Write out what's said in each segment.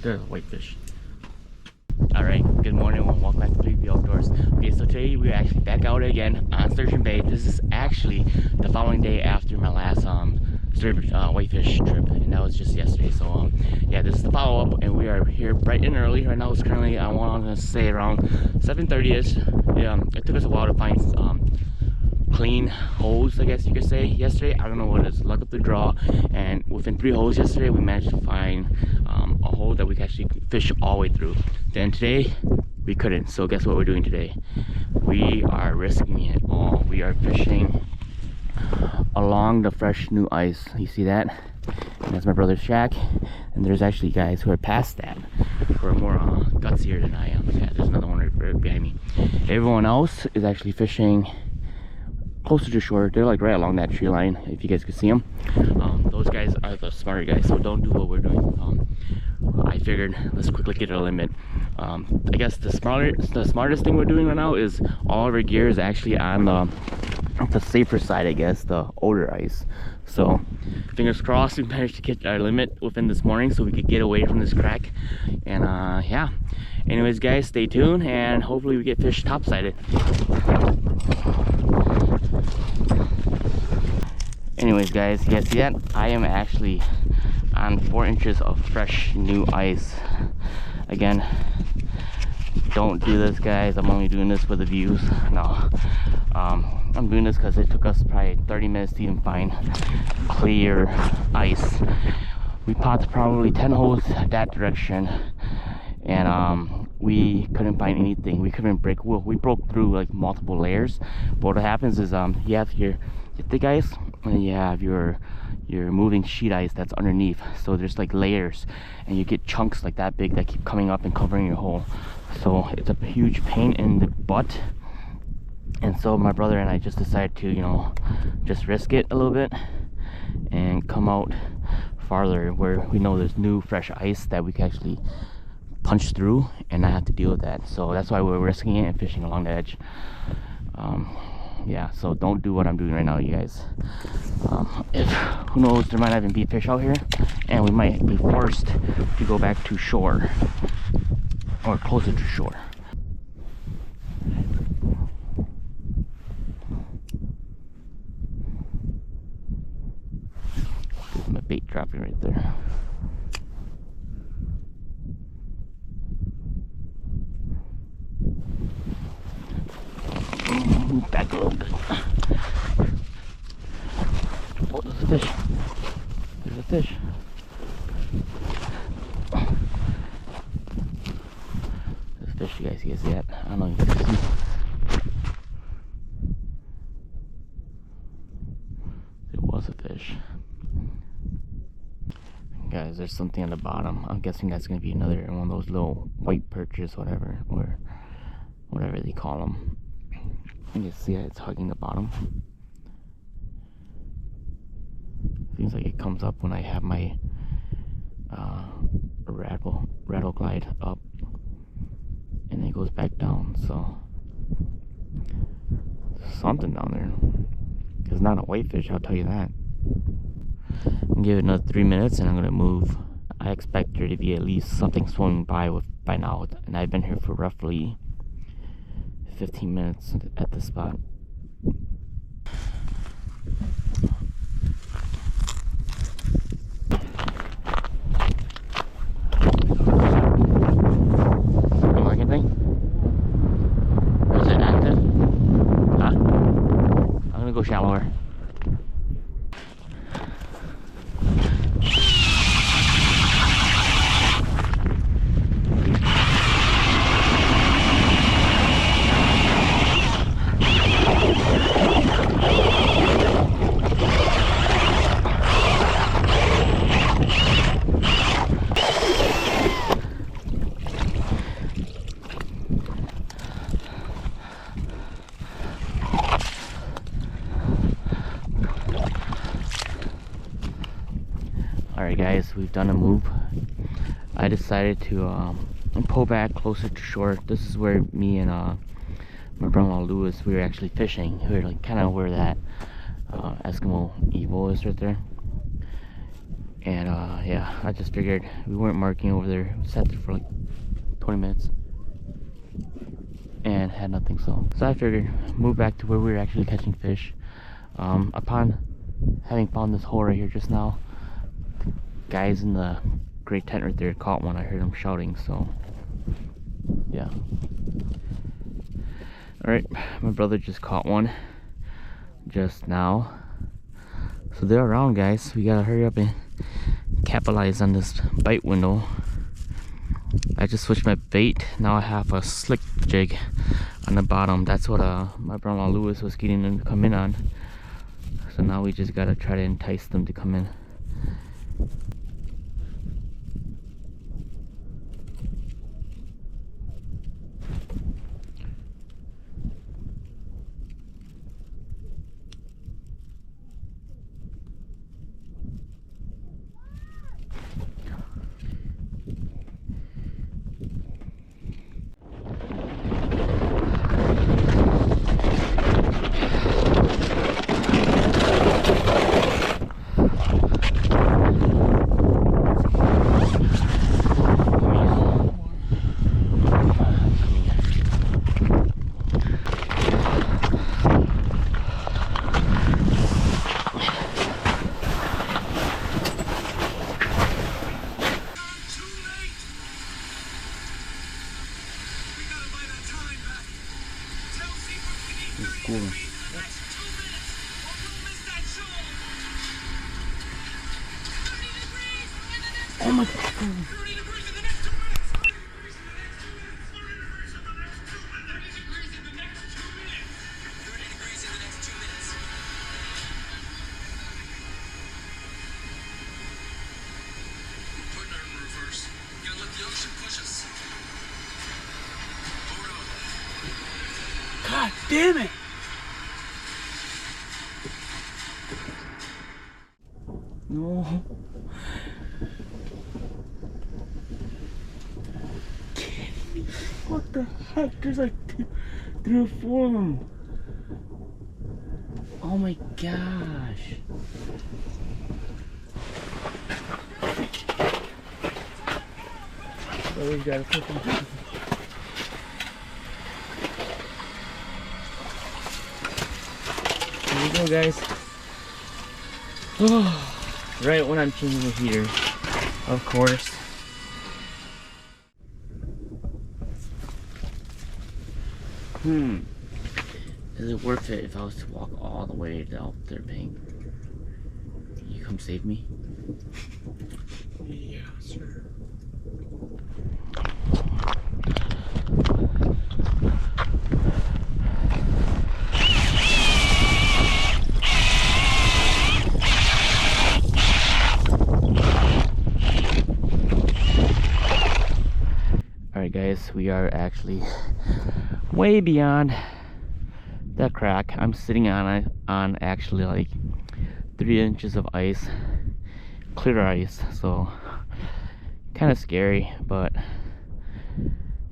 There's whitefish. Alright, good morning and welcome back to 3B Outdoors. Okay, so today we're actually back out again on Sturgeon Bay. This is actually the following day after my last whitefish trip, and that was just yesterday. So yeah, this is the follow-up, and we are here bright and early. Right now it's currently, I'm gonna say around 7:30ish. It took us a while to find clean holes, I guess you could say, yesterday. I don't know what it's luck up the draw, and within 3 holes yesterday we managed to find a hole that we could actually fish all the way through. Then today we couldn't, so guess what we're doing today? We are risking it all. We are fishing along the fresh new ice. You see that? And that's my brother's shack, and there's actually guys who are past that who are more gutsier than I am. Yeah, there's another one right behind me. Everyone else is actually fishing closer to shore. They're like right along that tree line, if you guys could see them. Those guys are the smarter guys, so don't do what we're doing. I figured let's quickly get a limit. I guess the smartest thing we're doing right now is all of our gear is actually on the safer side, I guess, the older ice. So fingers crossed we managed to get our limit within this morning so we could get away from this crack. And yeah, anyways guys, stay tuned and hopefully we get fish topsided. Anyways guys, you guys see that? I am actually on 4 inches of fresh new ice. Again, don't do this guys, I'm only doing this for the views. No, I'm doing this because it took us probably 30 minutes to even find clear ice. We popped probably 10 holes that direction, and we couldn't find anything. We couldn't break, well, we broke through like multiple layers, but what happens is you have your thick ice and you have your moving sheet ice that's underneath. So there's like layers, and you get chunks like that big that keep coming up and covering your hole. So it's a huge pain in the butt. And so my brother and I just decided to, you know, just risk it a little bit and come out farther where we know there's new fresh ice that we can actually punch through and not have to deal with that. So that's why we're risking it and fishing along the edge. Yeah, so don't do what I'm doing right now, you guys. Who knows, there might not even be fish out here, and we might be forced to go back to shore or closer to shore. There's my bait dropping right there. Move back a little bit. Oh, there's a fish. There's a fish. There's a fish, you guys see that? I don't know if you can see. There was a fish. Guys, there's something on the bottom. I'm guessing that's going to be another one of those little white perches, whatever, or whatever they call them. You can see that it's hugging the bottom. Seems like it comes up when I have my rattle glide up, and it goes back down. So there's something down there. It's not a whitefish, I'll tell you that. I'm gonna give it another 3 minutes and I'm gonna move. I expect there to be at least something swimming by now, and I've been here for roughly 15 minutes at this spot. Like anything? Or is it active? Huh? I'm gonna go shallower. Alright guys, we've done a move. I decided to pull back closer to shore. This is where me and my brother-in-law Lewis, we were actually fishing. We were like kind of where that Eskimo Evo is right there. And yeah, I just figured we weren't marking over there. We sat there for like 20 minutes and had nothing, so I figured move back to where we were actually catching fish. Upon having found this hole right here just now, the guys in the gray tent right there caught one. I heard them shouting, so yeah. Alright, my brother just caught one just now, so they're around, guys. We gotta hurry up and capitalize on this bite window. I just switched my bait. Now I have a slick jig on the bottom. That's what my brother-in-law Lewis was getting them to come in on. So now we just gotta try to entice them to come in. Cool. Oh my God. God damn it! No. What the heck? There's like 3 or 4 of them. Oh my gosh. Oh, we gotta put them. Here we go, guys. Oh. Right when I'm changing the heater, of course. Is it worth it if I was to walk all the way to out there, Pink? Can you come save me? Yeah, sure. Alright guys, we are actually way beyond that crack. I'm sitting on actually like 3 inches of ice, clear ice, so kind of scary, but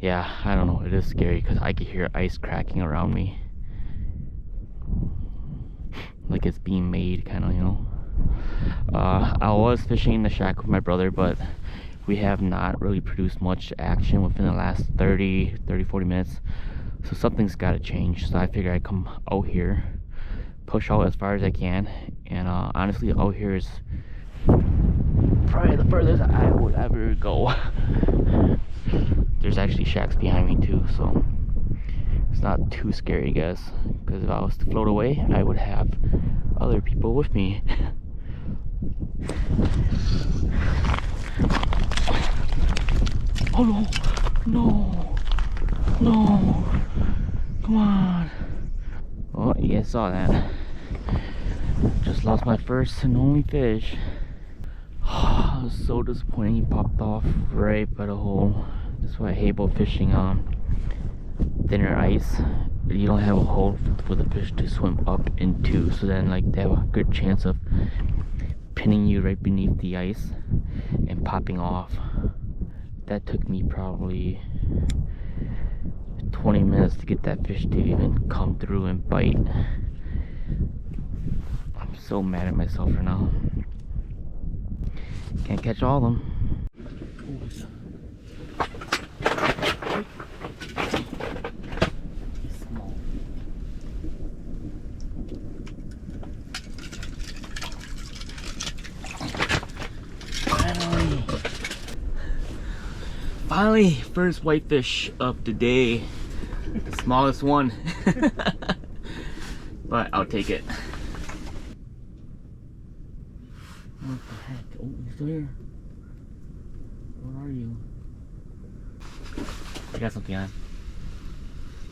yeah, I don't know, it is scary because I can hear ice cracking around me, like it's being made, kind of, you know. I was fishing in the shack with my brother, but we have not really produced much action within the last 40 minutes, so something's got to change. So I figure I'd come out here, push out as far as I can, and honestly out here is probably the furthest I would ever go. There's actually shacks behind me too, so it's not too scary, guys, because if I was to float away I would have other people with me. Oh no, no, no, come on. Oh, you guys saw that. Just lost my first and only fish. I was so disappointed. He popped off right by the hole. That's why I hate about fishing on thinner ice. You don't have a hole for the fish to swim up into, so then like they have a good chance of pinning you right beneath the ice and popping off. That took me probably 20 minutes to get that fish to even come through and bite. I'm so mad at myself right now. Can't catch all of them. Finally, first whitefish of the day. The smallest one. But I'll take it. What the heck? Oh, you're still here. Where are you? I got something on.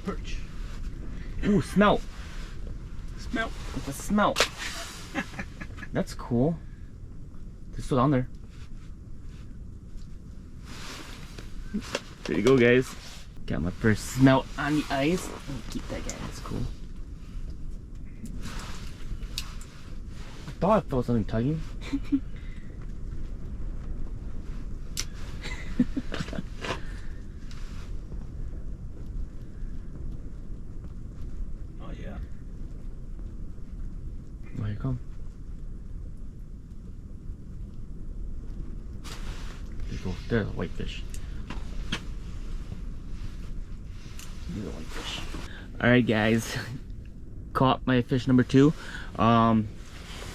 Perch. Ooh, smelt. Smelt. It's a smelt. That's cool. It's still on there. There you go, guys. Got my first smelt on the ice. Keep that guy. That's cool. I thought I felt something tugging. Oh yeah. Well, here you come. There you go. There's a whitefish. There's a whitefish. Alright, guys. Caught my fish number 2.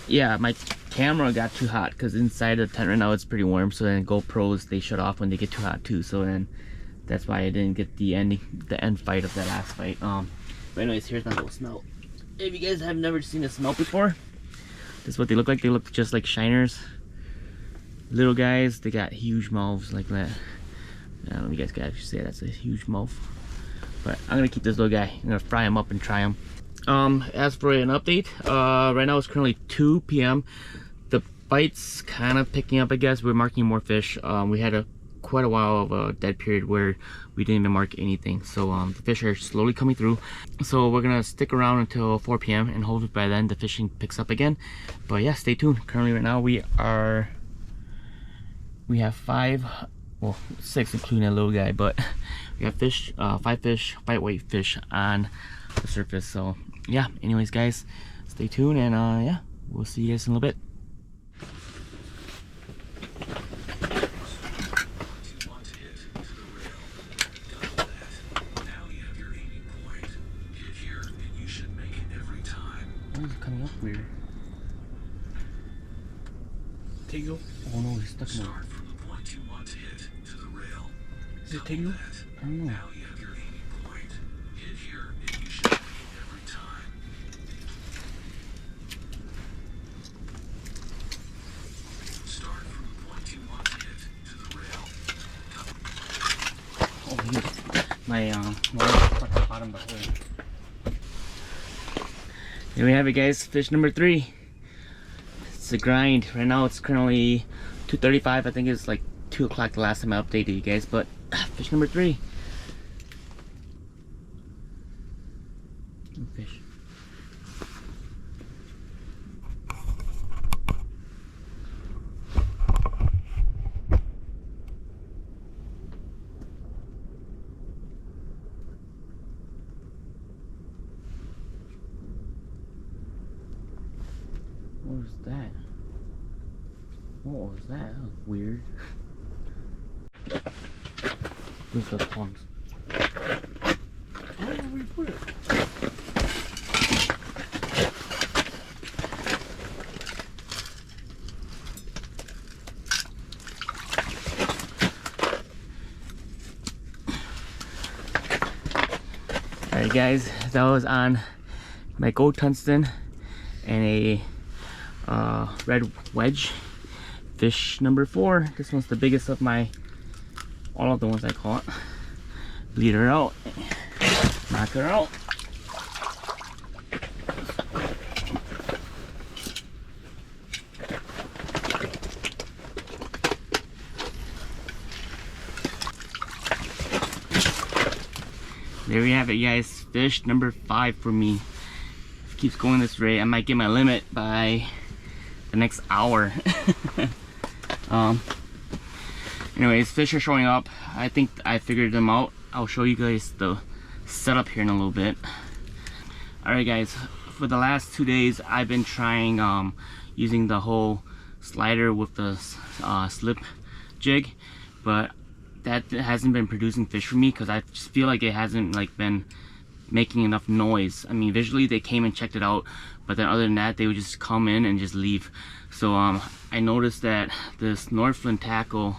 Yeah, my camera got too hot because inside the tent right now it's pretty warm, so then GoPros, they shut off when they get too hot too, so then that's why I didn't get the end fight of that last fight. But anyways, here's my little smelt. If you guys have never seen a smelt before, this is what they look like. They look just like shiners. Little guys, they got huge mouths like that. I don't know if you guys can actually say that's a huge mouth. But I'm gonna keep this little guy. I'm gonna fry him up and try him. As for an update, right now it's currently 2 p.m. The bite's kind of picking up, I guess. We're marking more fish. We had quite a while of a dead period where we didn't even mark anything. So the fish are slowly coming through. So we're gonna stick around until 4 p.m. and hopefully by then the fishing picks up again. But yeah, stay tuned. Currently right now we have 5, well 6 including a little guy, but we have 5 fish, 5 whitefish on the surface. So yeah, anyways guys, stay tuned and yeah, we'll see you guys in a little bit. Why is it coming up weird? Tingle? Oh no, he's stuck in there. Is it tingle? I don't know. My bottom of the hole. Here we have it, guys. Fish number 3. It's a grind. Right now it's currently 2:35. I think it's like 2 o'clock the last time I updated you guys, but fish number 3. Good fish. What was that? What was that? That was weird. Where's those plums? Where did we put it? Alright guys, that was on my gold tungsten and a red wedge. Fish number 4. This one's the biggest of all of the ones I caught. Lead her out. Knock her out. There we have it, guys. Fish number 5 for me. If it keeps going this rate, I might get my limit by the next hour. Anyways, fish are showing up. I think I figured them out. I'll show you guys the setup here in a little bit. Alright guys, for the last 2 days I've been trying using the whole slider with the slip jig, but that hasn't been producing fish for me because I just feel like it hasn't like been making enough noise. I mean, visually they came and checked it out, but then other than that they would just come in and just leave. So I noticed that this Northland tackle,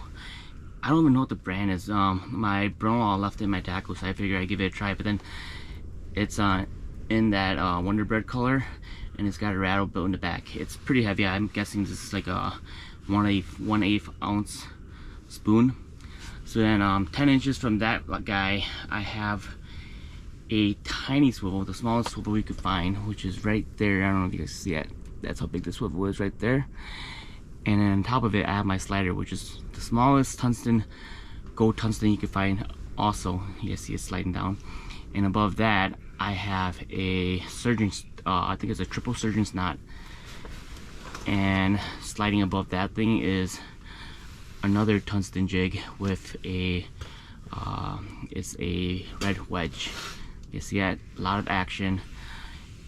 I don't even know what the brand is. My brother-in-law left it in my tackle, so I figured I'd give it a try. But then it's in that Wonder Bread color, and it's got a rattle built in the back. It's pretty heavy. I'm guessing this is like a 1/8 ounce spoon. So then 10 inches from that guy, I have a tiny swivel, the smallest swivel we could find, which is right there. I don't know if you guys see it. That's how big the swivel is right there. And then on top of it, I have my slider, which is the smallest tungsten, gold tungsten you can find. Also, you guys see it sliding down. And above that, I have a surgeon's, I think it's a triple surgeon's knot. And sliding above that thing is another tungsten jig with a, it's a red wedge. You see that, a lot of action.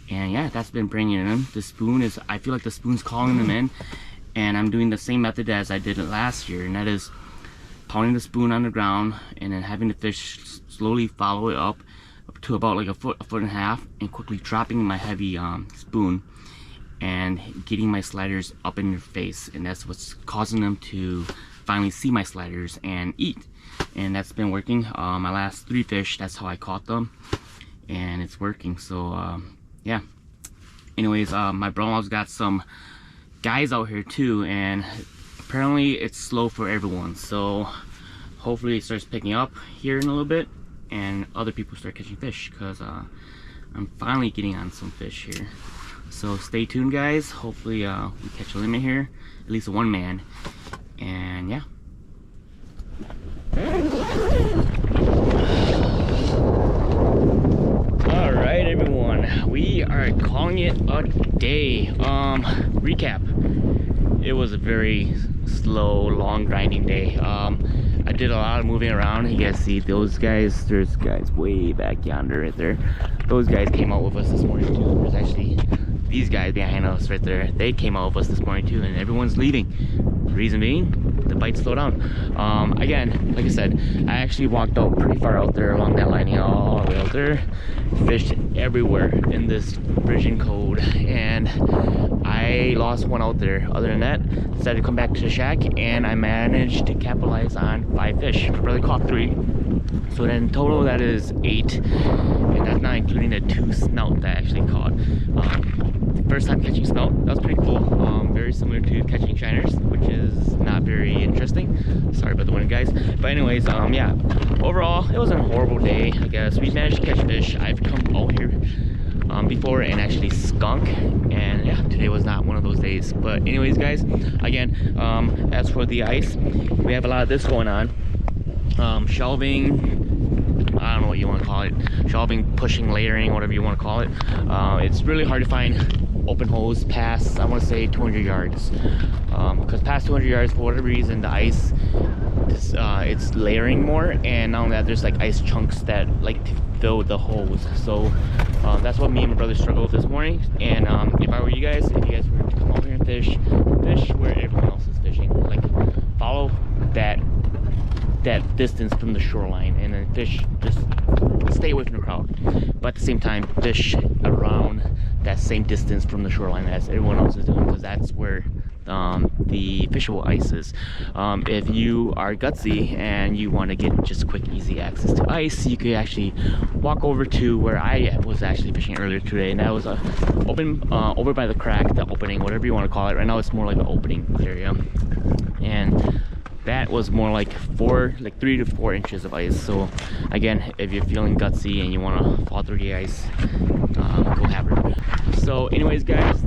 And yeah, that's been bringing them. The spoon is, I feel like the spoon's calling them in. And I'm doing the same method as I did it last year, and that is pounding the spoon on the ground and then having the fish slowly follow it up to about like a foot and a half, and quickly dropping my heavy spoon and getting my sliders up in their face. And that's what's causing them to finally see my sliders and eat. And that's been working. My last 3 fish, that's how I caught them, and it's working. So yeah, anyways, my brother-in-law's got some guys out here too, and apparently it's slow for everyone. So hopefully it starts picking up here in a little bit and other people start catching fish, because I'm finally getting on some fish here. So stay tuned, guys. Hopefully we catch a limit here, at least one man. And yeah, all right everyone, we are calling it a day. Recap, it was a very slow, long, grinding day. I did a lot of moving around. You guys see those guys, there's guys way back yonder right there. Those guys came out with us this morning too. There's actually these guys behind us right there. They came out with us this morning too, and everyone's leaving. Reason being, the bites slow down. Again, like I said, I actually walked out pretty far out there along that line, all the way out there. Fished everywhere in this Virgin Code, and I lost one out there. Other than that, decided to come back to the shack, and I managed to capitalize on 5 fish. Really caught 3. So then in total that is 8, and that's not including the 2 snout that I actually caught. First time catching snout, that was pretty cool. Very similar to catching shiners, which is not very interesting. Sorry about the wind, guys. But anyways, yeah, overall it wasn't a horrible day, I guess. We managed to catch fish. I've come out here before and actually skunk, and yeah, today was not one of those days. But anyways, guys, again, as for the ice, we have a lot of this going on. Shelving, I don't know what you want to call it, shelving, pushing, layering, whatever you want to call it. It's really hard to find open holes past, I want to say 200 yards, because past 200 yards, for whatever reason, the ice, it's layering more, and not only that, there's like ice chunks that like to fill the holes. So that's what me and my brother struggled with this morning. And if I were you guys, if you guys were to come over here and fish where everyone else is fishing, like follow that distance from the shoreline, and then fish, just stay away from the crowd, but at the same time fish around that same distance from the shoreline as everyone else is doing, because that's where the fishable ice is. If you are gutsy and you want to get just quick, easy access to ice, you could actually walk over to where I was actually fishing earlier today, and that was open over by the crack, the opening, whatever you want to call it. Right now it's more like an opening area, and that was more like 3 to 4 inches of ice. So again, if you're feeling gutsy and you want to fall through the ice, go have it. So anyways, guys,